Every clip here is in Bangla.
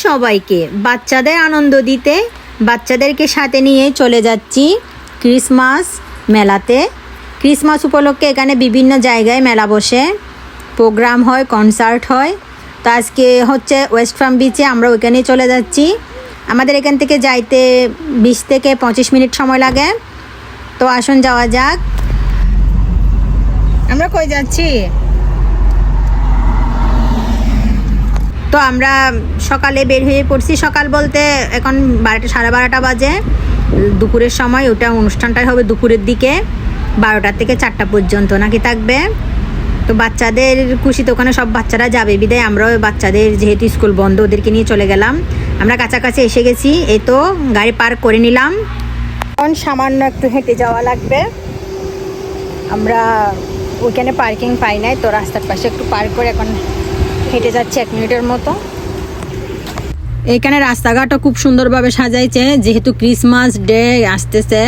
সবাইকে বাচ্চাদের আনন্দ দিতে বাচ্চাদেরকে সাথে নিয়ে চলে যাচ্ছি ক্রিসমাস মেলাতে। ক্রিসমাস উপলক্ষে এখানে বিভিন্ন জায়গায় মেলা বসে, প্রোগ্রাম হয়, কনসার্ট হয়। তো আজকে হচ্ছে ওয়েস্ট ফার্ম বিচে, আমরা ওইখানে চলে যাচ্ছি। আমাদের এখান থেকে যাইতে 20 থেকে 25 মিনিট সময় লাগে। তো আসুন যাওয়া যাক। আমরা কই যাচ্ছি? তো আমরা সকালে বের হয়ে পড়ছি। সকাল বলতে এখন 12টা, 12:30 বাজে, দুপুরের সময়। ওটা অনুষ্ঠানটাই হবে দুপুরের দিকে, 12টা থেকে 4টা পর্যন্ত নাকি থাকবে। তো বাচ্চাদের খুশিতে ওখানে সব বাচ্চারা যাবে বিদায় আমরাও বাচ্চাদের, যেহেতু স্কুল বন্ধ, ওদেরকে নিয়ে চলে গেলাম। আমরা কাছাকাছি এসে গেছি, এই তো গাড়ি পার্ক করে নিলাম। এখন সামান্য একটু হেঁটে যাওয়া লাগবে। আমরা ওইখানে পার্কিং পাই নাই, তো রাস্তার পাশে একটু পার্ক করে এখন হেঁটে যাচ্ছে 1 মিনিটের মতো। এখানে রাস্তাঘাটও খুব সুন্দরভাবে সাজাইছে, যেহেতু ক্রিসমাস ডে আসতেছে।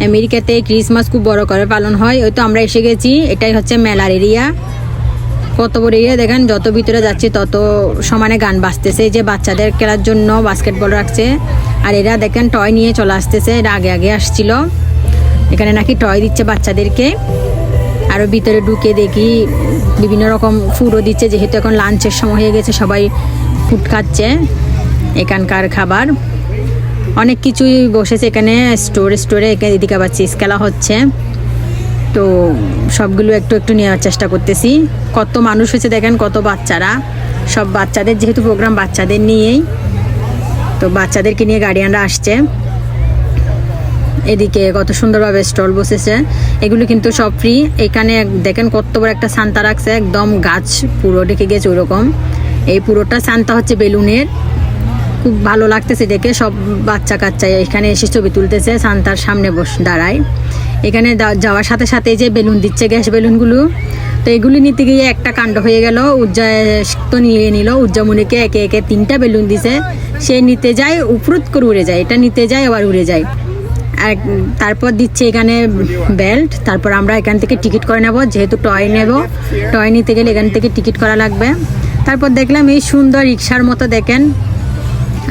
আমেরিকাতে ক্রিসমাস খুব বড় করে পালন হয়। ওই তো আমরা এসে গেছি, এটাই হচ্ছে মেলার এরিয়া। কত বড় এরিয়া দেখেন, যত ভিতরে যাচ্ছি তত সমানে গান বাজতেছে। এই যে বাচ্চাদের খেলার জন্য বাস্কেটবল রাখছে, আর এরা দেখেন টয় নিয়ে চলে আসতেছে। এরা আগে আগে আসছিল। এখানে নাকি টয় দিচ্ছে বাচ্চাদেরকে। আরও ভিতরে ঢুকে দেখি বিভিন্ন রকম ফুডও দিচ্ছে, যেহেতু এখন লাঞ্চের সময় হয়ে গেছে, সবাই ফুড খাচ্ছে। এখানকার খাবার অনেক কিছুই বসেছে এখানে, স্টোরে এখানে। এদিকে আবার চিজ খেলা হচ্ছে, তো সবগুলো একটু একটু নেওয়ার চেষ্টা করতেছি। কত মানুষ হয়েছে দেখেন, কত বাচ্চারা। সব বাচ্চাদের, যেহেতু প্রোগ্রাম বাচ্চাদের নিয়েই, তো বাচ্চাদেরকে নিয়ে গার্ডিয়ানরা আসছে। এদিকে কত সুন্দরভাবে স্টল বসেছে। এগুলো কিন্তু সব ফ্রি। এখানে দেখেন কত বড় একটা সান্তা রাখছে, একদম গাছ পুরো ঢেকে গেছে ওরকম। এই পুরোটা সান্তা হচ্ছে বেলুনের। খুব ভালো লাগতেছে দেখে। সব বাচ্চা কাচ্চা এখানে এসে ছবি তুলতেছে, সান্তার সামনে দাঁড়ায়। এখানে যাওয়ার সাথে সাথে যে বেলুন দিচ্ছে, গ্যাস বেলুনগুলো, তো এগুলি নিতে গিয়ে একটা কাণ্ড হয়ে গেল। তো নিয়ে নিল উজ্জামনিকে, একে একে 3টা বেলুন দিছে। সে নিতে যায়, উপরুত করে উড়ে যায়, এটা নিতে যায় আবার উড়ে যায়। আর তারপর দিচ্ছে এখানে বেল্ট। তারপর আমরা এখান থেকে টিকিট করে নেব, যেহেতু টয় নেব। টয় নিতে গেলে এখান থেকে টিকিট করা লাগবে। তারপর দেখলাম এই সুন্দর রিক্সার মতো, দেখেন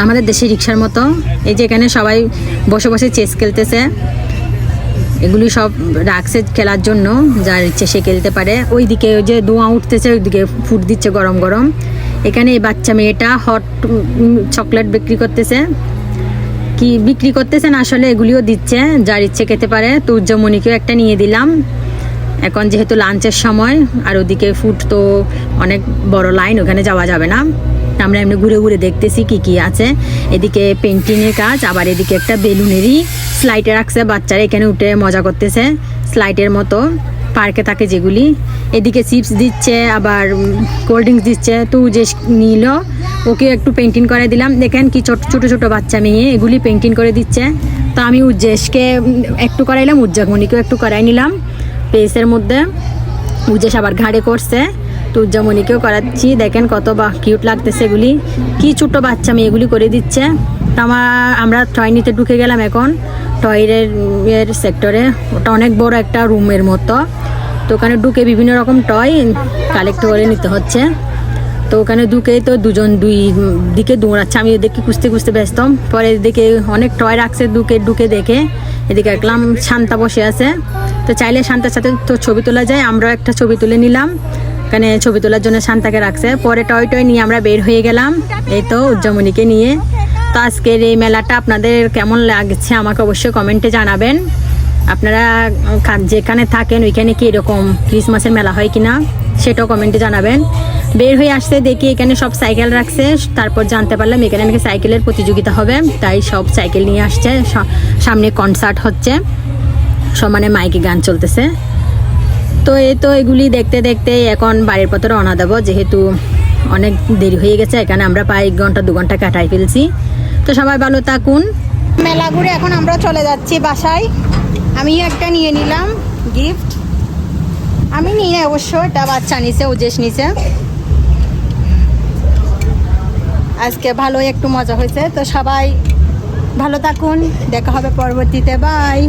আমাদের দেশে রিক্সার মতো। এই যে এখানে সবাই বসে বসে চেস খেলতেছে। এগুলি সব রাখছে খেলার জন্য, যার ইচ্ছে সে খেলতে পারে। ওইদিকে ওই যে ধোঁয়া উঠতেছে, ওইদিকে ফুড দিচ্ছে গরম গরম। এখানে এই বাচ্চা মেয়েটা হট চকলেট বিক্রি করতেছে, কি বিক্রি করতেছেন আসলে, এগুলিও দিচ্ছে, যার ইচ্ছে খেতে পারে। তো উজ্জামনিকেও একটা নিয়ে দিলাম। এখন যেহেতু লাঞ্চের সময়, আর ওদিকে ফুড তো অনেক বড় লাইন, ওখানে যাওয়া যাবে না। আমরা এমনি ঘুরে ঘুরে দেখতেছি কি কি আছে। এদিকে পেন্টিংয়ের কাজ, আবার এদিকে একটা বেলুনেরই স্লাইডে রাখছে। বাচ্চারা এখানে উঠে মজা করতেছে, স্লাইডের মতো পার্কে থাকে যেগুলি। এদিকে চিপস দিচ্ছে, আবার কোল্ড ড্রিঙ্কস দিচ্ছে। তো যে নিল, ওকে একটু পেন্টিং করে দিলাম। দেখেন কি ছোট ছোট বাচ্চা মেয়ে এগুলি পেন্টিং করে দিচ্ছে। তো আমি উজ্জেশকে একটু করাইলাম, উজ্জামনিকেও একটু করাই নিলাম পেসের মধ্যে। উজ্জেশ আবার ঘাড়ে করছে, তো উজ্জামনিকেও করাচ্ছি। দেখেন কত কিউট লাগতেছে এগুলি, কি ছোট বাচ্চা মেয়ে এগুলি করে দিচ্ছে। তো আমরা টয় নিতে ঢুকে গেলাম এখন টয়ের সেক্টরে। ওটা অনেক বড় একটা রুমের মতো। তো ওখানে ঢুকে বিভিন্ন রকম টয় কালেক্ট করে নিতে হচ্ছে। তো ওখানে ঢুকেই তো দুজন দুই দিকে দৌড়াচ্ছে। আমি এদিকে খুঁজতে ব্যস্ত। পরে এদিকে অনেক টয় রাখছে, ঢুকে দেখে এদিকে দেখলাম শান্তা বসে আছে। তো চাইলে শান্তার সাথে তো ছবি তোলা যায়। আমরাও একটা ছবি তুলে নিলাম, এখানে ছবি তোলার জন্য শান্তাকে রাখছে। পরে টয় নিয়ে আমরা বের হয়ে গেলাম, এই তো উজ্জামনিকে নিয়ে। তো আজকের এই মেলাটা আপনাদের কেমন লাগছে আমাকে অবশ্যই কমেন্টে জানাবেন। আপনারা যেখানে থাকেন ওইখানে কি এরকম ক্রিসমাসের মেলা হয় কিনা সেটাও কমেন্টে জানাবেন। বের হয়ে আসতে দেখি এখানে সব সাইকেল রাখছে। তারপর জানতে পারলাম এখানে নাকি সাইকেলের প্রতিযোগিতা হবে, তাই সব সাইকেল নিয়ে আসছে। সামনে কনসার্ট হচ্ছে, সমানে মাইকে গান চলতেছে। তো এই তো এগুলি দেখতে দেখতে এখন বাড়ির পথে রওনা দেবো, যেহেতু অনেক দেরি হয়ে গেছে। এখানে আমরা প্রায় 1 ঘন্টা 2 ঘন্টা কাটাই ফেলছি। তো সবাই ভালো থাকুন। মেলা ঘুরে এখন আমরা চলে যাচ্ছি বাসায়। আমিও একটা নিয়ে নিলাম গিফট। আমি নিয়ে অবশ্য, এটা বাচ্চা নিছে, উজেশ নিছে। আজকে ভালোই একটু মজা হয়েছে। তো সবাই ভালো থাকুন, দেখা হবে পরবর্তীতে। বাই।